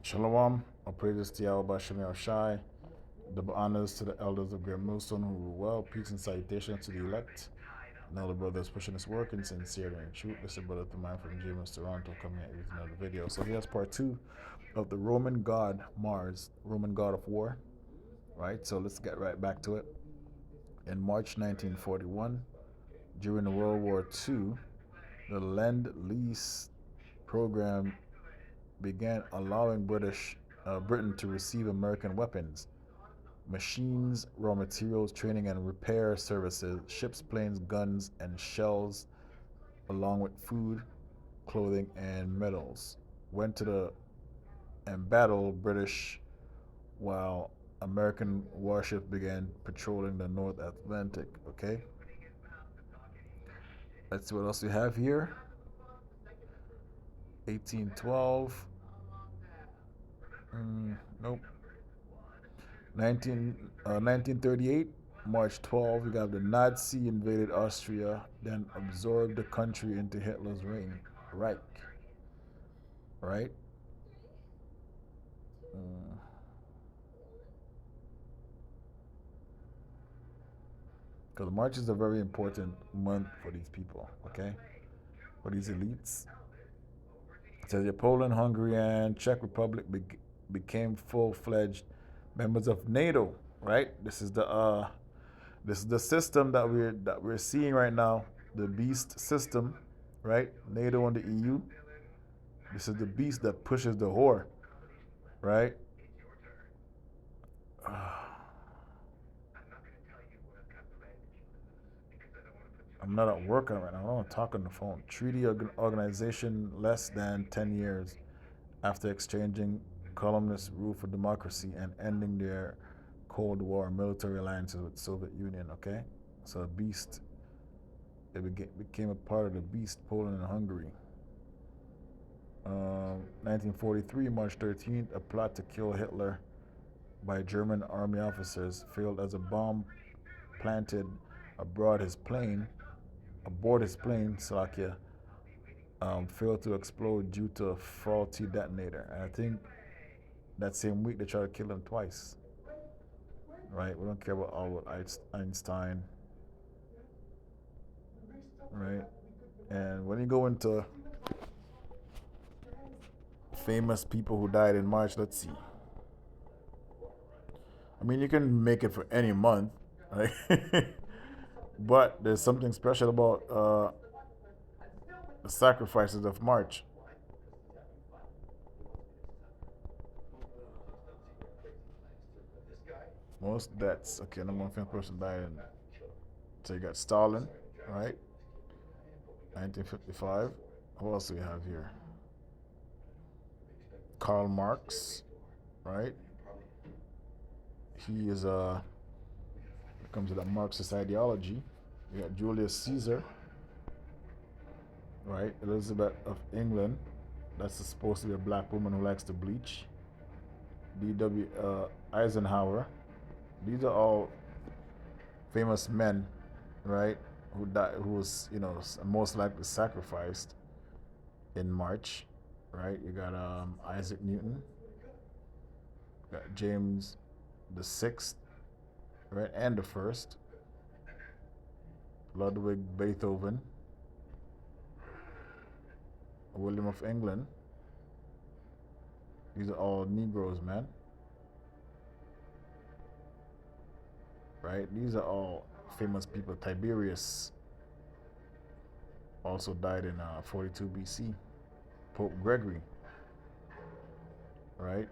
Shalom, all praises to Yahweh Shem Shai. Double honors to the elders of Great Millstone who rule well. Peace and salutations to the elect. And all the brothers pushing this work in sincerity and truth. This is brother Thamai from James Toronto coming at you with another video. So here's part 2 of the Roman god Mars, Roman god of war. Right, so let's get right back to it. In March 1941, during the World War II, the Lend-Lease program began allowing Britain to receive American weapons, machines, raw materials, training and repair services, ships, planes, guns, and shells, along with food, clothing, and metals. Went to the and battled British while American warships began patrolling the North Atlantic. Okay, let's see what else we have here. 1812. Nope. 1938, March 12, we got the Nazi invaded Austria, then absorbed the country into Hitler's Reich. Right? Because March is a very important month for these people, okay? For these elites. It says Poland, Hungary, and Czech Republic became full-fledged members of NATO, right? This is the system that we're seeing right now, the beast system, right? NATO and the EU. This is the beast that pushes the whore, right? I'm not at work right now. I don't want to talk on the phone. Treaty organization less than 10 years after exchanging columnist rule for democracy and ending their Cold War military alliances with Soviet Union. Okay, so beast. It became a part of the beast, Poland and Hungary. 1943, March 13th, a plot to kill Hitler by German army officers failed as a bomb planted aboard his plane, Slovakia, failed to explode due to a faulty detonator. And I think that same week they tried to kill him twice. Right? We don't care about Albert Einstein. Right? And when you go into famous people who died in March, let's see. I mean, you can make it for any month, right? But there's something special about the sacrifices of March. Most deaths. Okay, number one famous person died in. So you got Stalin, right? 1955. Who else do we have here? Karl Marx, right? He is comes to that Marxist ideology. You got Julius Caesar, right? Elizabeth of England. That's supposed to be a black woman who likes to bleach. D.W. Eisenhower. These are all famous men, right? Who died, who was most likely sacrificed in March, right? You got Isaac Newton, you got James the Sixth, right, and the First, Ludwig Beethoven, William of England. These are all Negroes, man. Right? These are all famous people. Tiberius also died in 42 BC. Pope Gregory, right?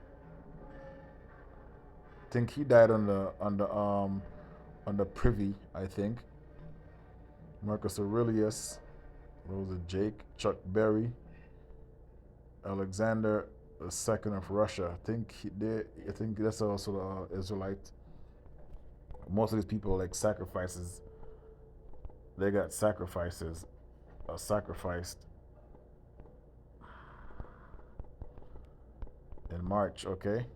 I think he died on the privy. I think Marcus Aurelius, Rosa Jake, Chuck Berry, Alexander II of Russia. I think that's also the Israelite. Most of these people like sacrifices. They got sacrificed in March. Okay,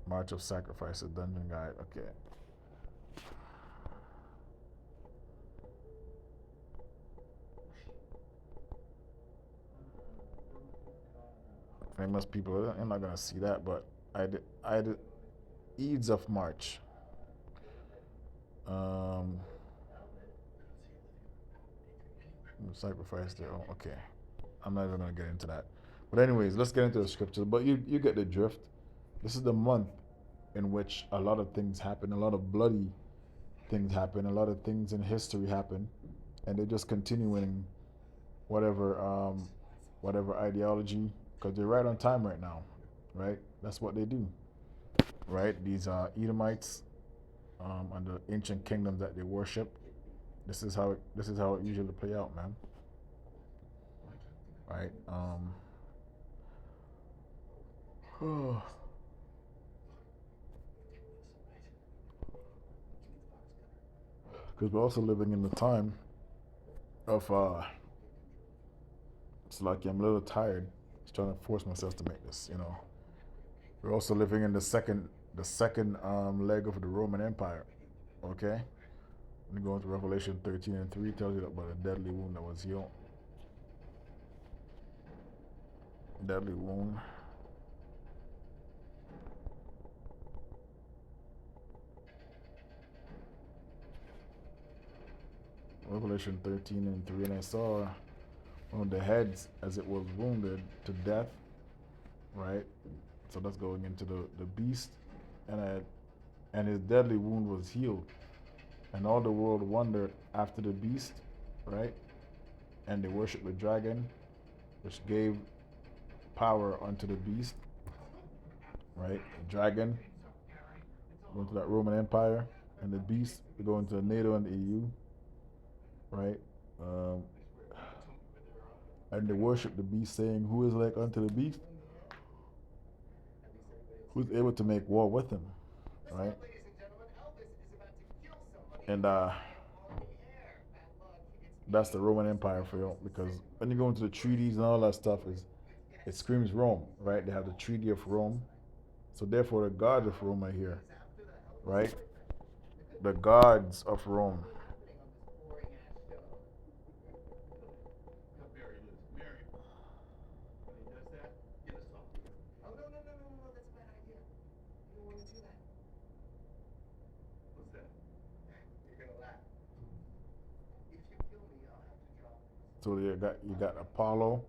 March of Sacrifices, Dungeon Guide. Okay. famous people, I'm not gonna see that, but I did Ides of March. Um, sacrifice their own. Okay, I'm not even gonna get into that. But anyways, let's get into the scriptures. But you get the drift. This is the month in which a lot of things happen, a lot of bloody things happen, a lot of things in history happen, and they're just continuing whatever whatever ideology, because they're right on time right now, right? That's what they do, right? These Edomites and the ancient kingdoms that they worship. This is how it usually play out, man. Right? Because we're also living in the time of it's like I'm a little tired. Just trying to force myself to make this. We're also living in the second leg of the Roman Empire. Okay, when you go into Revelation 13:3, tells you about a deadly wound that was healed. Deadly wound. Revelation 13:3, and I saw one of the heads as it was wounded to death. Right, so that's going into the beast, and his deadly wound was healed, and all the world wondered after the beast, right? And they worshiped the dragon, which gave power unto the beast, right? The dragon going to that Roman Empire, and the beast going to NATO and the EU, right? Um, and they worship the beast, saying, "Who is like unto the beast? Who's able to make war with him?" Right? And that's the Roman Empire for you, because when you go into the treaties and all that stuff, it screams Rome, right? They have the Treaty of Rome, so therefore the gods of Rome are here, right? The gods of Rome. So you got Apollo.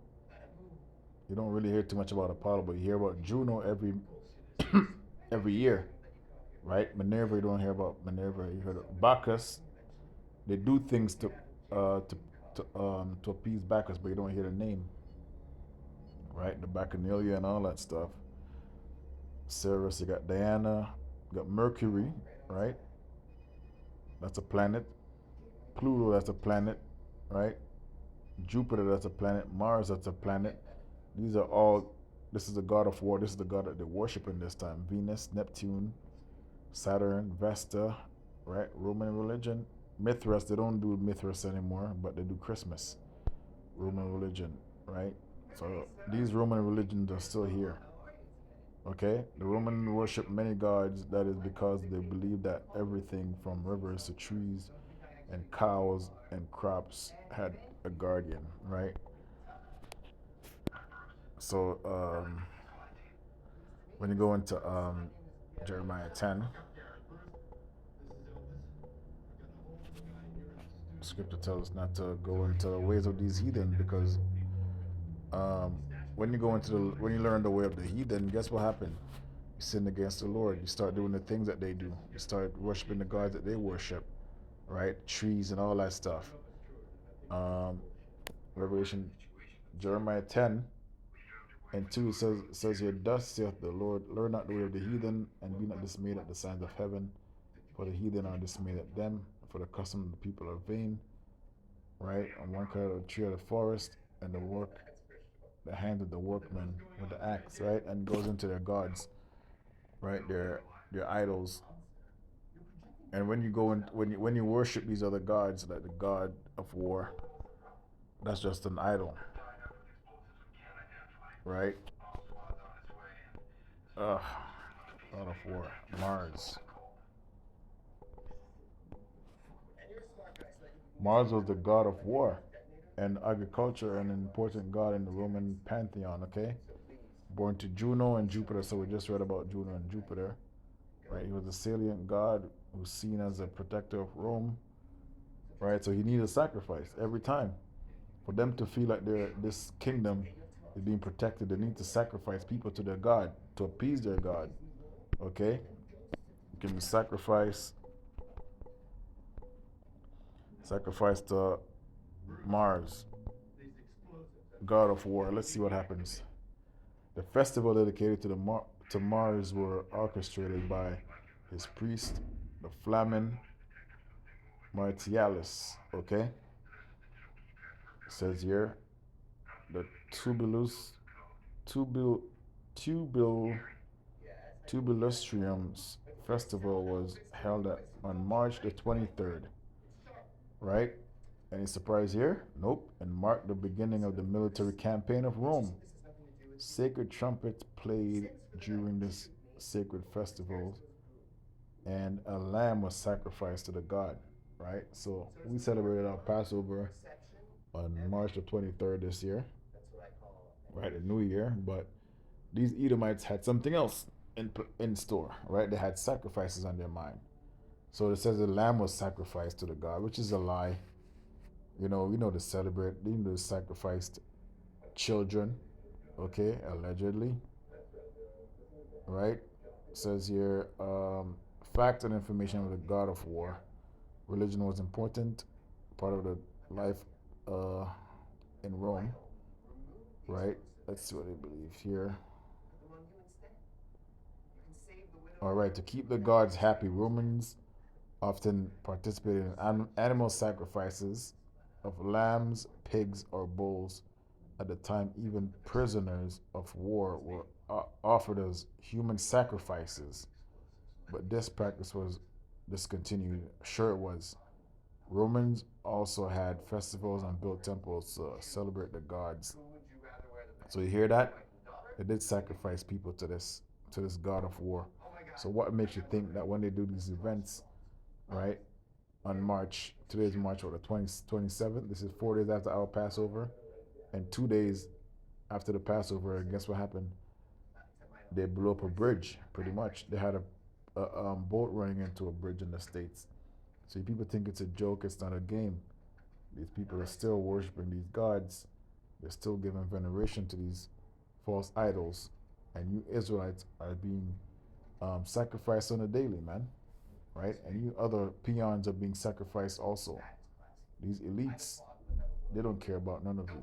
You don't really hear too much about Apollo, but you hear about Juno every every year, right? Minerva, you don't hear about Minerva. You heard of Bacchus. They do things to appease Bacchus, but you don't hear the name, right? The Bacchanalia and all that stuff. Ceres, you got Diana, you got Mercury, right? That's a planet. Pluto, that's a planet, right? Jupiter, that's a planet. Mars, that's a planet. These are all. This is the god of war. This is the god that they worship in this time. Venus, Neptune, Saturn, Vesta, right? Roman religion. Mithras, they don't do Mithras anymore, but they do Christmas. Roman religion, right? So these Roman religions are still here. Okay? The Roman worship many gods. That is because they believe that everything from rivers to trees and cows and crops had a guardian, right? So when you go into Jeremiah 10, scripture tells us not to go into the ways of these heathen, because um, when you learn the way of the heathen, guess what happened? You sin against the Lord. You start doing the things that they do. You start worshiping the gods that they worship, right? Trees and all that stuff. Um, Revelation, Jeremiah 10:2 says here, "Thus saith the Lord, learn not the way of the heathen, and be not dismayed at the signs of heaven, for the heathen are dismayed at them, for the custom of the people are vain." Right? On one cut of the tree of the forest, and the hand of the workman with the axe, right? And goes into their gods, right? Their idols. And when you go in, when you worship these other gods, like the god of war, that's just an idol, right? Ugh, god of war, Mars. Mars was the god of war and agriculture, and an important god in the Roman pantheon. Okay, born to Juno and Jupiter. So we just read about Juno and Jupiter, right? He was a salient god who's seen as a protector of Rome, right? So he needed a sacrifice every time. For them to feel like this kingdom is being protected, they need to sacrifice people to their god to appease their god. Okay, you can sacrifice to Mars, god of war. Let's see what happens. The festival dedicated to Mars were orchestrated by his priest, the Flamen Martialis. Okay, it says here the Tubil, Tubilustrium's festival was held on March the 23rd, right? Any surprise here? Nope. And marked the beginning of the military campaign of Rome. Sacred trumpets played during this sacred festival, and a lamb was sacrificed to the god, right? So we celebrated our Passover on March the 23rd this year, right? The New Year, but these Edomites had something else in store, right? They had sacrifices on their mind. So it says the lamb was sacrificed to the god, which is a lie. We know they celebrate, they sacrificed children, okay, allegedly, right? It says here, fact and information of the god of war. Religion was important, part of the life in Rome, right? Let's see what they believe here. All right, to keep the gods happy, Romans often participated in animal sacrifices of lambs, pigs, or bulls. At the time, even prisoners of war were offered as human sacrifices, but this practice was discontinued. Sure, it was. Romans also had festivals and built temples to celebrate the gods. So you hear that? They did sacrifice people to this god of war. So what makes you think that when they do these events, right, on March, today's March or the 27th, this is 4 days after our Passover, and 2 days after the Passover, guess what happened? They blew up a bridge, pretty much. They had a boat running into a bridge in the States. So people think it's a joke, it's not a game. These people are still worshiping these gods. They're still giving veneration to these false idols. And you Israelites are being sacrificed on a daily, man. Right? And you other peons are being sacrificed also. These elites, they don't care about none of you.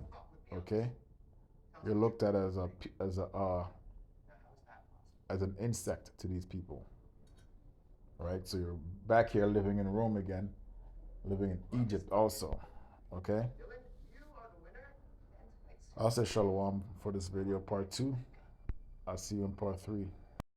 Okay? You're looked at as an insect to these people. Right? So you're back here living in Rome again, living in Egypt also. Okay? I'll say shalom for this video, part 2. I'll see you in part 3.